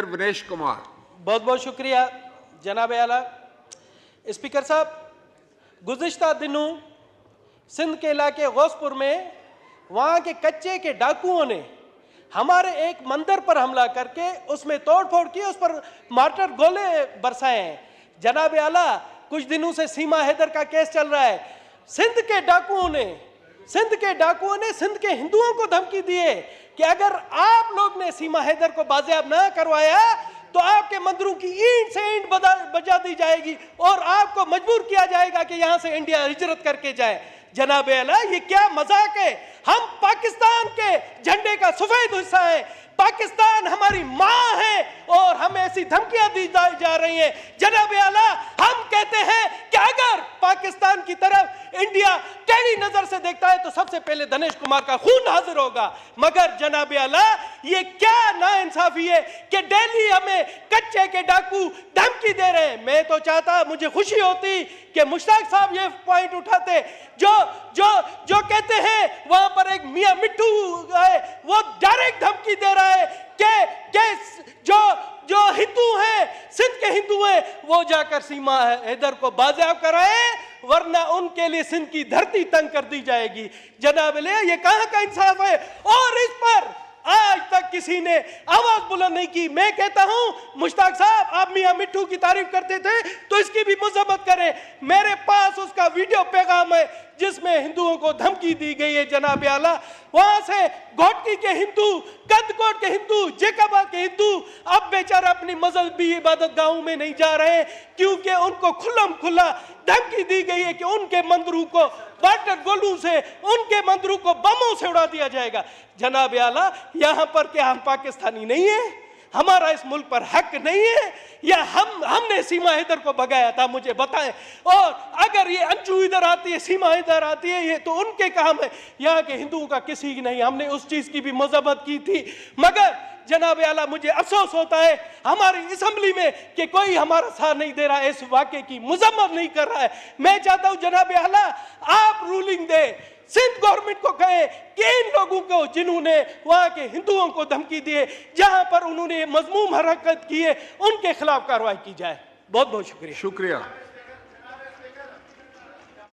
विनेश कुमार। बहुत बहुत शुक्रिया जनाब आला। स्पीकर साहब, गुज़िश्ता दिनों सिंध के इलाके गौसपुर में वहाँ के कच्चे के डाकुओं ने हमारे एक मंदिर पर हमला करके उसमें तोड़फोड़ की, उस पर मार्टर गोले बरसाए हैं। जनाब आला, कुछ दिनों से सीमा हैदर का केस चल रहा है। सिंध के डाकुओं ने सिंध के हिंदुओं को धमकी दी है कि अगर आप लोग ने सीमा हैदर को बाजियाब ना करवाया तो आपके मंदिरों की ईंट से ईंट बजा दी जाएगी और आपको मजबूर किया जाएगा कि यहां से इंडिया हिजरत करके जाए। जनाब आला, ये क्या मजाक है? हम पाकिस्तान के झंडे का सफेद हिस्सा है। पाकिस्तान हमारी मां है और हमें ऐसी धमकियां दी जा रही हैं। जनाब आला, हम कहते हैं कि अगर पाकिस्तान की तरफ इंडिया टेढ़ी नजर से देखता है तो सबसे पहले दिनेश कुमार का खून हाजिर होगा। मगर जनाब आला, ये क्या नाइंसाफी है कि दिल्ली हमें कच्चे के डाकू धमकी दे रहे हैं। मैं तो चाहता, मुझे खुशी होती कि मुश्ताक साहब ये पॉइंट उठाते जो कहते हैं वहां पर एक मियां मिट्टू है, वो डायरेक्ट धमकी दे रहा है कि जो हिंदू हैं, सिंध के हिंदू हैं, वो जाकर सीमा हैदर को बाजियाब कराए, वरना उनके लिए सिंध की धरती तंग कर दी जाएगी। जनाब ले, ये कहां का इंसाफ है? और इस पर आज तक किसी ने आवाज बुलंद नहीं की। मैं कहता हूं मुश्ताक साहब, आप मियां मिट्टू की तारीफ करते थे तो इसकी भी मजम्मत करें। मेरे पास उसका वीडियो पैगाम है जिसमें हिंदुओं को धमकी दी गई है। जनाब आला, वहां से घोटकी के हिंदू, गदकोट के हिंदू, जेकाबाद के हिंदू अब बेचारे अपनी मजहबी इबादत गाहों में नहीं जा रहे क्योंकि उनको खुल्लम खुल्ला धमकी दी गई है कि उनके मंदिरों को वाटर गोलों से, उनके मंदिरों को बमों से उड़ा दिया जाएगा। जनाब आला, यहां पर क्या हम पाकिस्तानी नहीं है? हमारा इस मुल्क पर हक नहीं है या हमने सीमा हैदर को भगाया था? मुझे बताएं। और अगर ये अंजू इधर आती है, सीमा हैदर आती है, ये तो उनके काम है, यहाँ के हिंदुओं का किसी की नहीं। हमने उस चीज की भी मजम्मत की थी। मगर जनाब आला, मुझे अफसोस होता है हमारी असेंबली में कि कोई हमारा साथ नहीं दे रहा है, इस वाक़े की मजम्मत नहीं कर रहा है। मैं चाहता हूं जनाब आला, आप रूलिंग दे, सिंध गवर्नमेंट को कहे कि इन लोगों को जिन्होंने वहां के हिंदुओं को धमकी दी है, जहां पर उन्होंने मजमूम हरकत की है, उनके खिलाफ कार्रवाई की जाए। बहुत बहुत शुक्रिया।